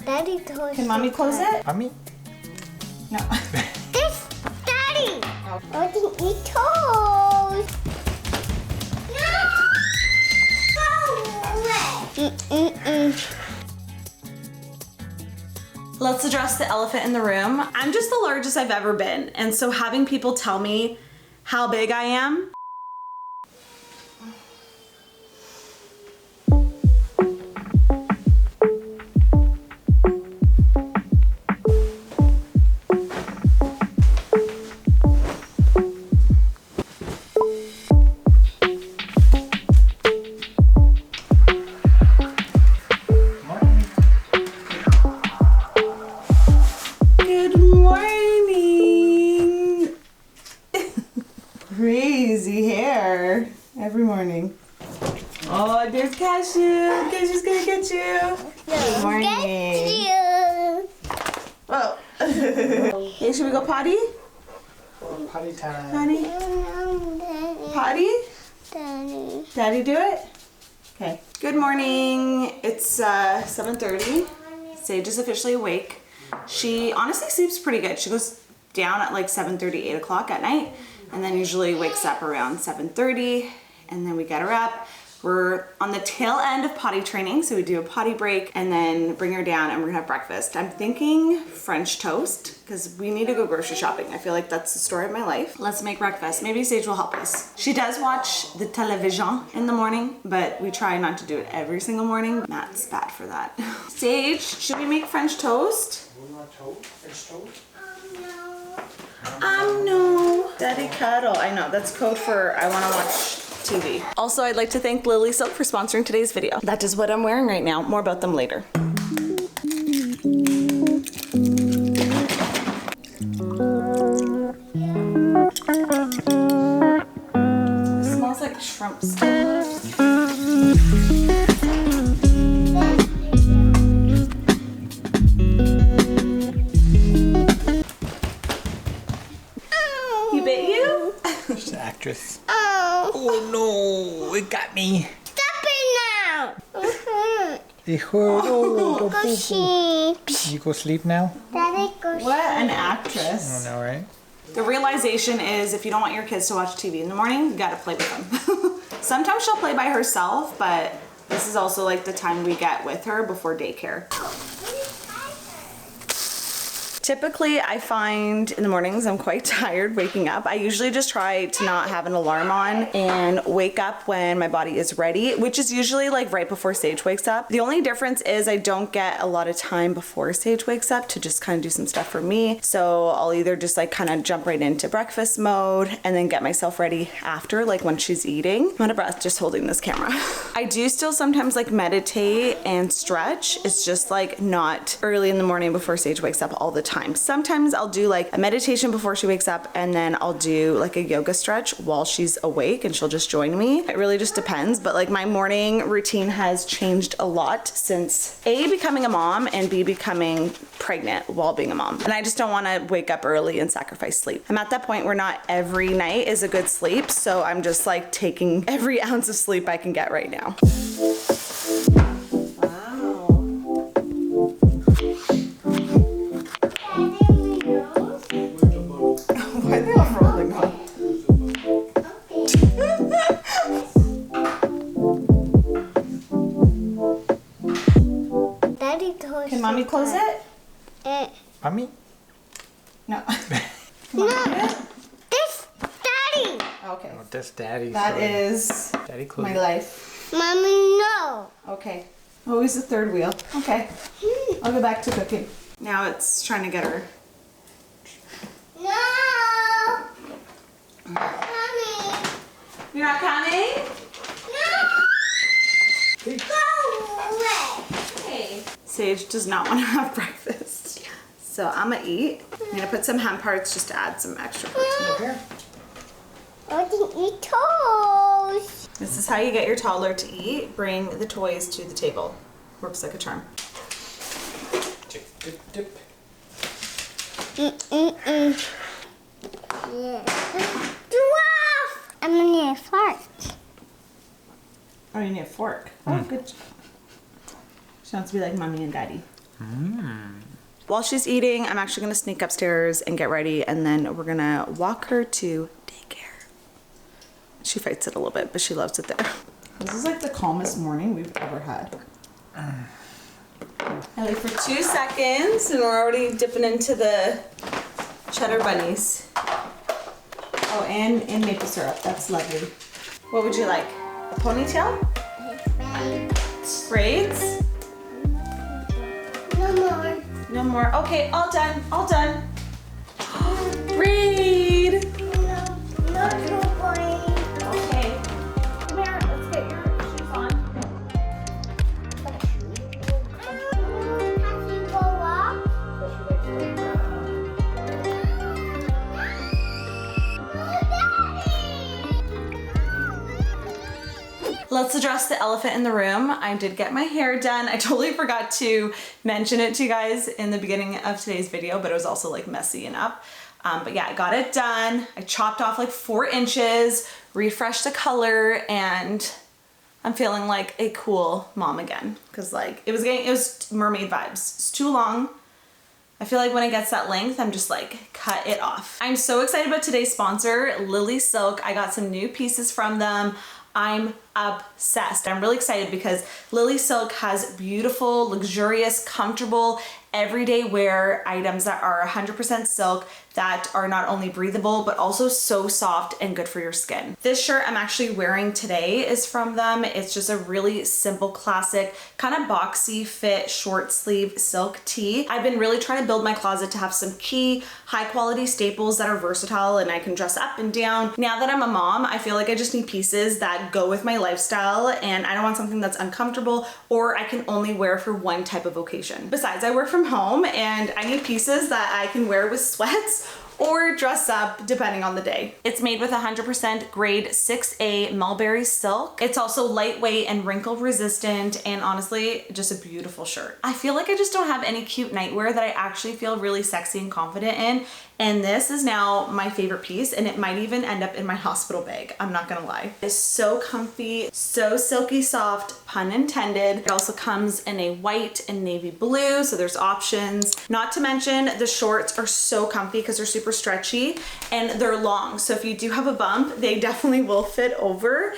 Daddy told Can mommy close it? Mommy? No. This, Daddy. I can eat toast. No. Let's address the elephant in the room. I'm just the largest I've ever been, and so having people tell me how big I am, crazy hair every morning. Oh, there's Cashew. Cashew's gonna get you. Good morning. Oh. Hey, should we go potty? Potty time. Honey? Potty? Daddy. Daddy do it? Okay. Good morning. It's 7:30. Sage is officially awake. She honestly sleeps pretty good. She goes down at like 7:30, 8 o'clock at night, and then usually wakes up around 7:30, and then we get her up. We're on the tail end of potty training, so we do a potty break and then bring her down and we're gonna have breakfast. I'm thinking French toast because we need to go grocery shopping. I feel like that's the story of my life. Let's make breakfast. Maybe Sage will help us. She does watch the television in the morning, but we try not to do it every single morning. Matt's bad for that. Sage, should we make French toast? French toast? No. Daddy cuddle. I know, that's code for I wanna watch TV. Also, I'd like to thank Lilysilk for sponsoring today's video. That is what I'm wearing right now. More about them later. It smells like shrimp stuff. He bit you? She's an actress. Oh. Oh no, it got me. Stop it now. It hurt. Oh, Go don't boo-boo. sleep. You go sleep now? Daddy, go What an I actress. don't know, right? The realization is if you don't want your kids to watch TV in the morning, you gotta play with them. Sometimes she'll play by herself, but this is also like the time we get with her before daycare. Typically, I find in the mornings I'm quite tired waking up. I usually just try to not have an alarm on and wake up when my body is ready, which is usually like right before Sage wakes up. The only difference is I don't get a lot of time before Sage wakes up to just kind of do some stuff for me. So I'll either just like kind of jump right into breakfast mode and then get myself ready after, like when she's eating. I'm out of breath just holding this camera. I do still sometimes like meditate and stretch. It's just like not early in the morning before Sage wakes up all the time. Sometimes I'll do like a meditation before she wakes up and then I'll do like a yoga stretch while she's awake and she'll just join me. It really just depends, but like my morning routine has changed a lot since A, becoming a mom, and B, becoming pregnant while being a mom. And I just don't want to wake up early and sacrifice sleep. I'm at that point where not every night is a good sleep, so I'm just like taking every ounce of sleep I can get right now. Why are they all rolling on? Daddy told Can mommy close it? Mommy? No. No. This, Daddy. Okay. Oh, that's Daddy. That sorry. is Daddy close my it. life. Mommy, no. Okay. Always the third wheel. Okay. I'll go back to cooking. Now it's trying to get her. No. Mommy. You're not coming? No. Go away. Hey. Sage does not want to have breakfast. So I'm gonna eat. I'm gonna put some hemp hearts just to add some extra protein. Here. I can eat toast. This is how you get your toddler to eat. Bring the toys to the table. Works like a charm. Dip, dip, dip. Yeah. Giraffe. I'm gonna need a fart. Oh, you need a fork. Oh, good. She wants to be like mommy and daddy. While she's eating, I'm actually gonna sneak upstairs and get ready, and then we're gonna walk her to daycare. She fights it a little bit, but she loves it there. This is like the calmest morning we've ever had. I wait for 2 seconds, and we're already dipping into the cheddar bunnies. Oh, and maple syrup. That's lovely. What would you like? A ponytail? Braids? No more. No more. Okay, all done. All done. Braid. No more. Okay. Come here. Let's get your shoes on. Has he go up? Let's address the elephant in the room. I did get my hair done. I totally forgot to mention it to you guys in the beginning of today's video, but it was also like messy and up. But yeah, I got it done. I chopped off like 4 inches, refreshed the color, and I'm feeling like a cool mom again. Cause like it was mermaid vibes. It's too long. I feel like when it gets that length, I'm just like, cut it off. I'm so excited about today's sponsor, Lilysilk. I got some new pieces from them. I'm obsessed. I'm really excited because Lilysilk has beautiful, luxurious, comfortable, everyday wear items that are 100% silk that are not only breathable, but also so soft and good for your skin. This shirt I'm actually wearing today is from them. It's just a really simple, classic, kind of boxy fit, short sleeve silk tee. I've been really trying to build my closet to have some key, high quality staples that are versatile and I can dress up and down. Now that I'm a mom, I feel like I just need pieces that go with my lifestyle, and I don't want something that's uncomfortable or I can only wear for one type of occasion. Besides, I work from home and I need pieces that I can wear with sweats or dress up depending on the day. It's made with 100% grade 6A mulberry silk. It's also lightweight and wrinkle resistant, and honestly, just a beautiful shirt. I feel like I just don't have any cute nightwear that I actually feel really sexy and confident in, and this is now my favorite piece, and it might even end up in my hospital bag. I'm not gonna lie. It's so comfy, so silky soft, pun intended. It also comes in a white and navy blue, so there's options. Not to mention the shorts are so comfy because they're super stretchy and they're long. So if you do have a bump, they definitely will fit over.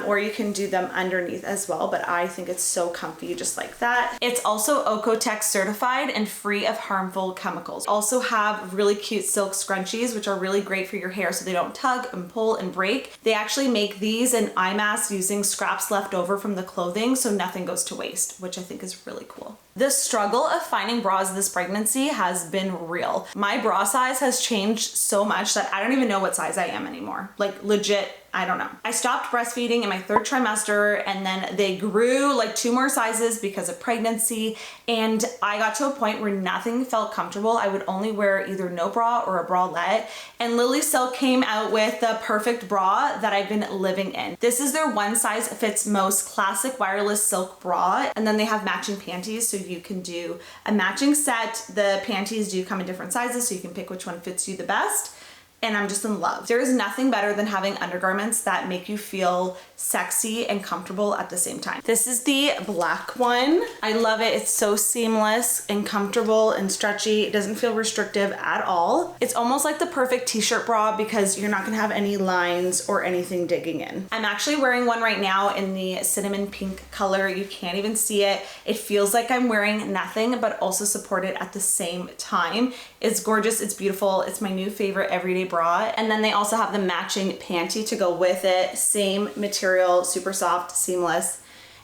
Or you can do them underneath as well, but I think it's so comfy just like that. It's also Oeko-Tex certified and free of harmful chemicals. Also have really cute silk scrunchies, which are really great for your hair so they don't tug and pull and break. They actually make these in eye masks using scraps left over from the clothing, so nothing goes to waste, which I think is really cool. The struggle of finding bras this pregnancy has been real. My bra size has changed so much that I don't even know what size I am anymore. Like legit, I don't know. I stopped breastfeeding in my 3rd trimester, and then they grew like 2 more sizes because of pregnancy, and I got to a point where nothing felt comfortable. I would only wear either no bra or a bralette, and Lilysilk came out with the perfect bra that I've been living in. This is their one size fits most classic wireless silk bra, and then they have matching panties, so you can do a matching set. The panties do come in different sizes, so you can pick which one fits you the best. And I'm just in love. There is nothing better than having undergarments that make you feel sexy and comfortable at the same time. This is the black one. I love it. It's so seamless and comfortable and stretchy. It doesn't feel restrictive at all. It's almost like the perfect t-shirt bra because you're not gonna have any lines or anything digging in. I'm actually wearing one right now in the cinnamon pink color. You can't even see it. It feels like I'm wearing nothing but also support it at the same time. It's gorgeous, it's beautiful. It's my new favorite everyday bra. And then they also have the matching panty to go with it. Same material, super soft, seamless,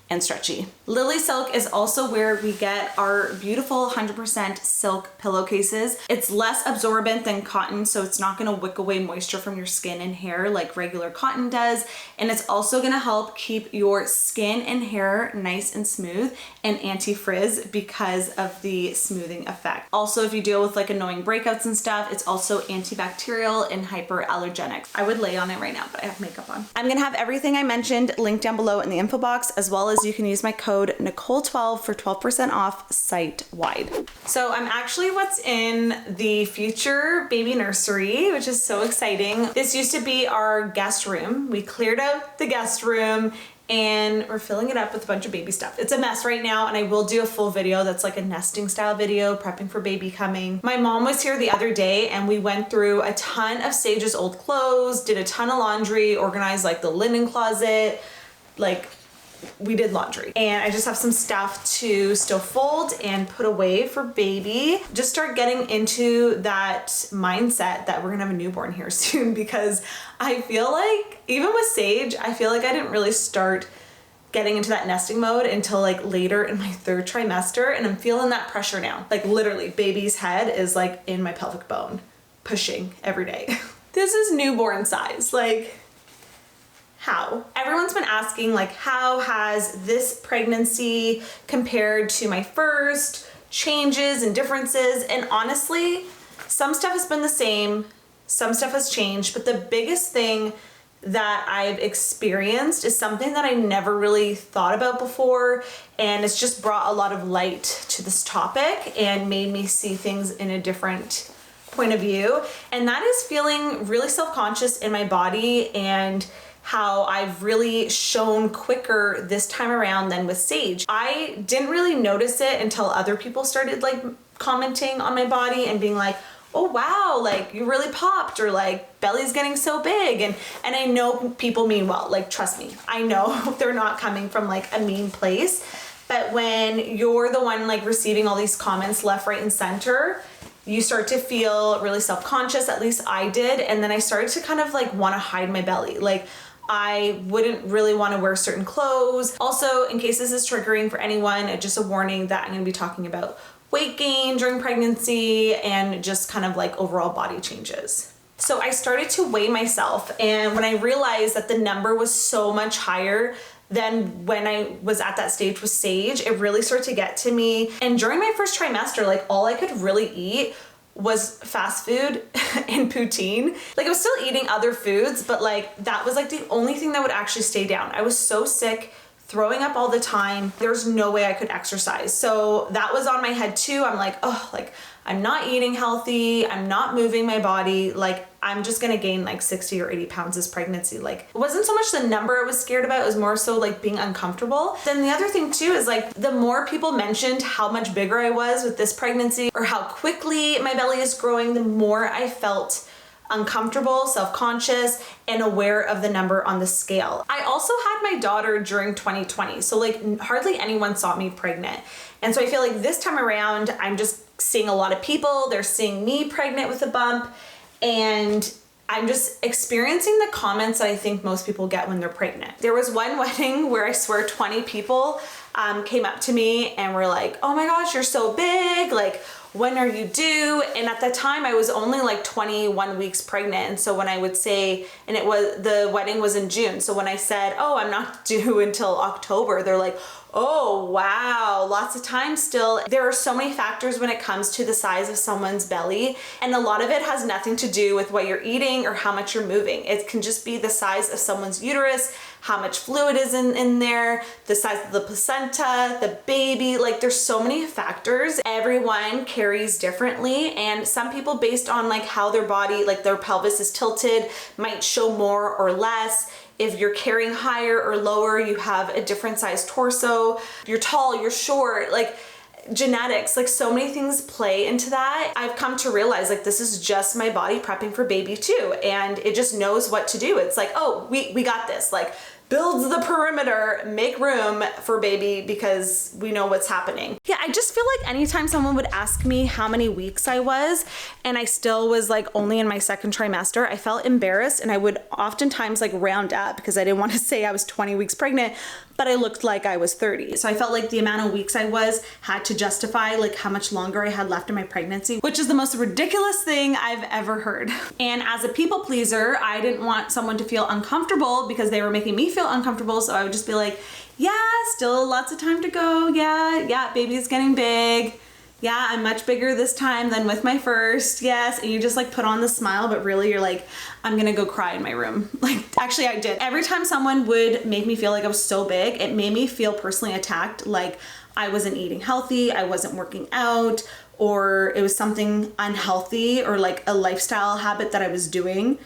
and stretchy. Lilysilk is also where we get our beautiful 100% silk pillowcases. It's less absorbent than cotton, so it's not gonna wick away moisture from your skin and hair like regular cotton does. And it's also gonna help keep your skin and hair nice and smooth and anti-frizz because of the smoothing effect. Also, if you deal with like annoying breakouts and stuff, it's also antibacterial and hyperallergenic. I would lay on it right now, but I have makeup on. I'm gonna have everything I mentioned linked down below in the info box, as well as you can use my code Nikole12 for 12% off site-wide. So I'm actually what's in the future baby nursery, which is so exciting. This used to be our guest room. We cleared out the guest room and we're filling it up with a bunch of baby stuff. It's a mess right now, and I will do a full video that's like a nesting style video, prepping for baby coming. My mom was here the other day and we went through a ton of Sage's old clothes, did a ton of laundry, organized like the linen closet, like we did laundry. And I just have some stuff to still fold and put away for baby. Just start getting into that mindset that we're gonna have a newborn here soon, because I feel like even with Sage, I feel like I didn't really start getting into that nesting mode until like later in my 3rd trimester, and I'm feeling that pressure now. Like literally baby's head is like in my pelvic bone, pushing every day. This is newborn size, like how? Everyone's been asking like, how has this pregnancy compared to my first, changes and differences? And honestly, some stuff has been the same, some stuff has changed, but the biggest thing that I've experienced is something that I never really thought about before, and it's just brought a lot of light to this topic and made me see things in a different point of view. And that is feeling really self-conscious in my body, and how I've really shown quicker this time around than with Sage. I didn't really notice it until other people started like commenting on my body and being like, oh wow, like you really popped, or like belly's getting so big. And I know people mean well, like trust me, I know they're not coming from like a mean place. But when you're the one like receiving all these comments left, right, and center, you start to feel really self-conscious, at least I did. And then I started to kind of like want to hide my belly. Like I wouldn't really want to wear certain clothes. Also, in case this is triggering for anyone, just a warning that I'm going to be talking about weight gain during pregnancy and just kind of like overall body changes. So I started to weigh myself, and when I realized that the number was so much higher than when I was at that stage with Sage, it really started to get to me. And during my 1st trimester, like all I could really eat was fast food and poutine. Like I was still eating other foods, but like that was like the only thing that would actually stay down. I was so sick, throwing up all the time. There's no way I could exercise. So that was on my head too. I'm like, oh, like I'm not eating healthy. I'm not moving my body. Like I'm just gonna gain like 60 or 80 pounds this pregnancy. Like it wasn't so much the number I was scared about, it was more so like being uncomfortable. Then the other thing too is like the more people mentioned how much bigger I was with this pregnancy or how quickly my belly is growing, the more I felt uncomfortable, self-conscious, and aware of the number on the scale. I also had my daughter during 2020, so like hardly anyone saw me pregnant. And so I feel like this time around, I'm just seeing a lot of people, they're seeing me pregnant with a bump, and I'm just experiencing the comments that I think most people get when they're pregnant. There was one wedding where I swear 20 people came up to me and were like, oh my gosh, you're so big, like when are you due? And at the time I was only like 21 weeks pregnant. And so when I would say, and the wedding was in June. So when I said, oh, I'm not due until October, they're like, oh, wow, lots of time still. There are so many factors when it comes to the size of someone's belly. And a lot of it has nothing to do with what you're eating or how much you're moving. It can just be the size of someone's uterus, how much fluid is in there, the size of the placenta, the baby, like there's so many factors. Everyone carries differently, and some people based on like how their body, like their pelvis is tilted, might show more or less. If you're carrying higher or lower, you have a different size torso. You're tall, you're short, like genetics, like so many things play into that. I've come to realize like this is just my body prepping for baby too, and it just knows what to do. It's like, oh, we got this, like builds the perimeter, make room for baby because we know what's happening. Yeah, I just feel like anytime someone would ask me how many weeks I was and I still was like only in my 2nd trimester, I felt embarrassed, and I would oftentimes like round up because I didn't want to say I was 20 weeks pregnant, but I looked like I was 30. So I felt like the amount of weeks I was had to justify like how much longer I had left in my pregnancy, which is the most ridiculous thing I've ever heard. And as a people pleaser, I didn't want someone to feel uncomfortable because they were making me feel uncomfortable. So I would just be like, yeah, still lots of time to go. Yeah, baby's getting big. Yeah, I'm much bigger this time than with my first. Yes. And you just like put on the smile, but really you're like, I'm gonna go cry in my room. Like actually I did. Every time someone would make me feel like I was so big, it made me feel personally attacked. Like I wasn't eating healthy, I wasn't working out, or it was something unhealthy or like a lifestyle habit that I was doing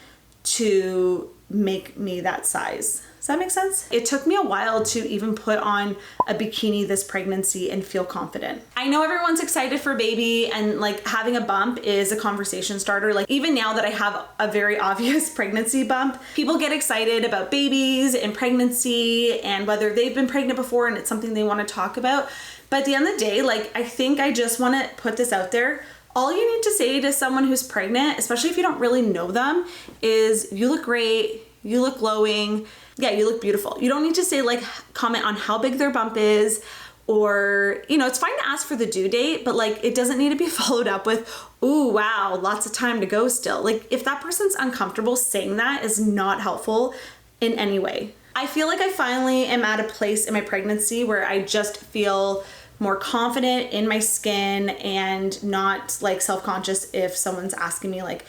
to make me that size. Does that make sense? It took me a while to even put on a bikini this pregnancy and feel confident. I know everyone's excited for baby, and like having a bump is a conversation starter. Like even now that I have a very obvious pregnancy bump, people get excited about babies and pregnancy and whether they've been pregnant before and it's something they want to talk about. But at the end of the day, like I think I just want to put this out there. All you need to say to someone who's pregnant, especially if you don't really know them, is you look great, you look glowing, yeah, you look beautiful. You don't need to say like comment on how big their bump is, or, you know, it's fine to ask for the due date, but like it doesn't need to be followed up with, ooh, wow, lots of time to go still. Like if that person's uncomfortable saying that is not helpful in any way. I feel like I finally am at a place in my pregnancy where I just feel more confident in my skin and not like self-conscious if someone's asking me like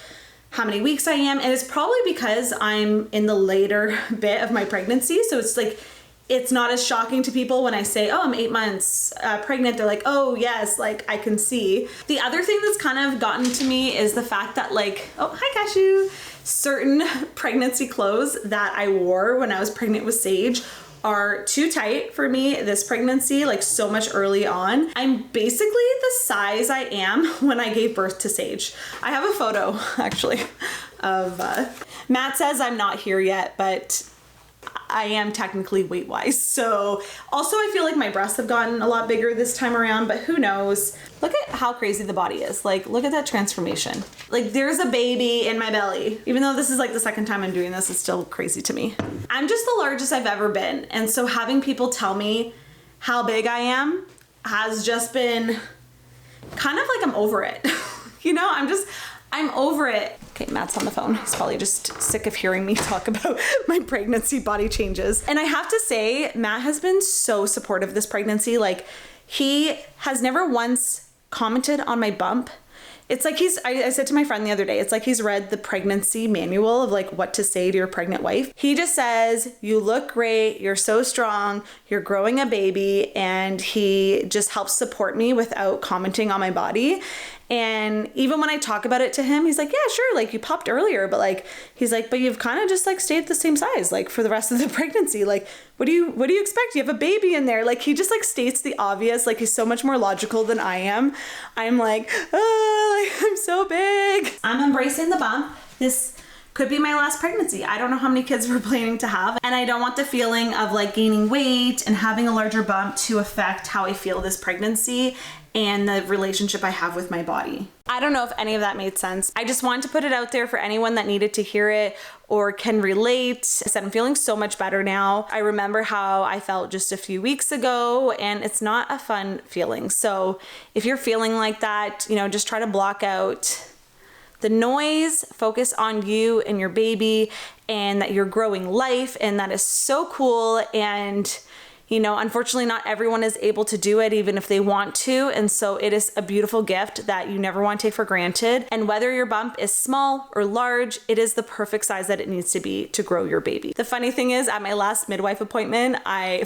how many weeks I am. And it's probably because I'm in the later bit of my pregnancy. So it's like, it's not as shocking to people when I say, oh, I'm 8 months pregnant. They're like, oh yes, like I can see. The other thing that's kind of gotten to me is the fact that like, oh, hi Cashew. Certain pregnancy clothes that I wore when I was pregnant with Sage are too tight for me this pregnancy, like so much early on. I'm basically the size I am when I gave birth to Sage. I have a photo actually of, Matt says I'm not here yet, but I am technically weight wise. So also I feel like my breasts have gotten a lot bigger this time around, but who knows? Look at how crazy the body is. Like, look at that transformation. Like there's a baby in my belly. Even though this is like the second time I'm doing this, it's still crazy to me. I'm just the largest I've ever been. And so having people tell me how big I am has just been kind of like I'm over it. You know, I'm over it. Okay, Matt's on the phone. He's probably just sick of hearing me talk about my pregnancy body changes. And I have to say, Matt has been so supportive this pregnancy. Like, he has never once commented on my bump. It's like I said to my friend the other day, it's like he's read the pregnancy manual of like what to say to your pregnant wife. He just says, you look great, you're so strong, you're growing a baby, and he just helps support me without commenting on my body. And even when I talk about it to him, he's like, yeah, sure, like you popped earlier, but like, he's like, but you've kind of just like stayed the same size, like for the rest of the pregnancy. Like, what do you expect? You have a baby in there. Like he just like states the obvious, like he's so much more logical than I am. I'm like, oh, like, I'm so big. I'm embracing the bump. This could be my last pregnancy. I don't know how many kids we're planning to have. And I don't want the feeling of like gaining weight and having a larger bump to affect how I feel this pregnancy and the relationship I have with my body. I don't know if any of that made sense. I just wanted to put it out there for anyone that needed to hear it or can relate. I said I'm feeling so much better now. I remember how I felt just a few weeks ago, and it's not a fun feeling. So if you're feeling like that, you know, just try to block out the noise, focus on you and your baby, and that you're growing life, and that is so cool. And you know, unfortunately, not everyone is able to do it, even if they want to. And so it is a beautiful gift that you never want to take for granted. And whether your bump is small or large, it is the perfect size that it needs to be to grow your baby. The funny thing is, at my last midwife appointment,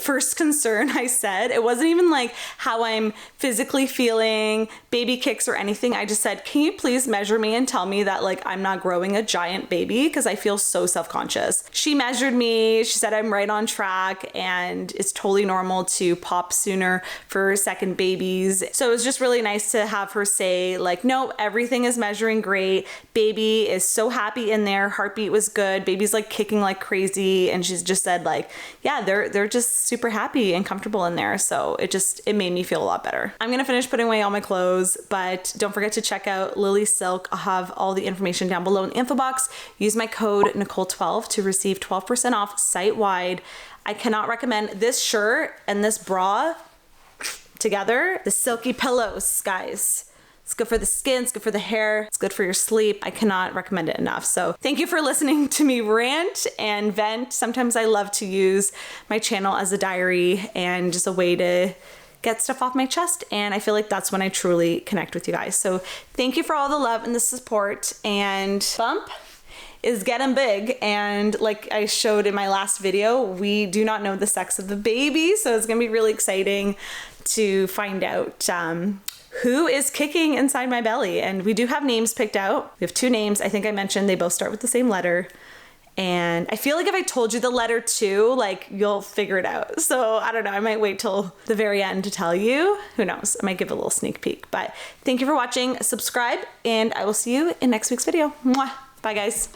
first concern I said, it wasn't even like how I'm physically feeling, baby kicks or anything. I just said, can you please measure me and tell me that like I'm not growing a giant baby? Because I feel so self-conscious. She measured me. She said I'm right on track, and it's totally normal to pop sooner for second babies. So it was just really nice to have her say like, no, everything is measuring great. Baby is so happy in there. Heartbeat was good. Baby's like kicking like crazy. And she's just said like, yeah, they're just super happy and comfortable in there. So it made me feel a lot better. I'm going to finish putting away all my clothes, but don't forget to check out Lilysilk. I'll have all the information down below in the info box. Use my code Nikole12 to receive 12% off site-wide. I cannot recommend this shirt and this bra together. The silky pillows, guys. It's good for the skin, it's good for the hair, it's good for your sleep. I cannot recommend it enough. So thank you for listening to me rant and vent. Sometimes I love to use my channel as a diary and just a way to get stuff off my chest. And I feel like that's when I truly connect with you guys. So thank you for all the love and the support. And bump is getting big, and like I showed in my last video, we do not know the sex of the baby, so it's gonna be really exciting to find out who is kicking inside my belly. And we do have names picked out. We have 2 names. I think I mentioned they both start with the same letter, And I feel like if I told you the letter 2, like you'll figure it out. So I don't know, I might wait till the very end to tell you. Who knows? I might give a little sneak peek. But thank you for watching. Subscribe, and I will see you in next week's video. Mwah. Bye, guys.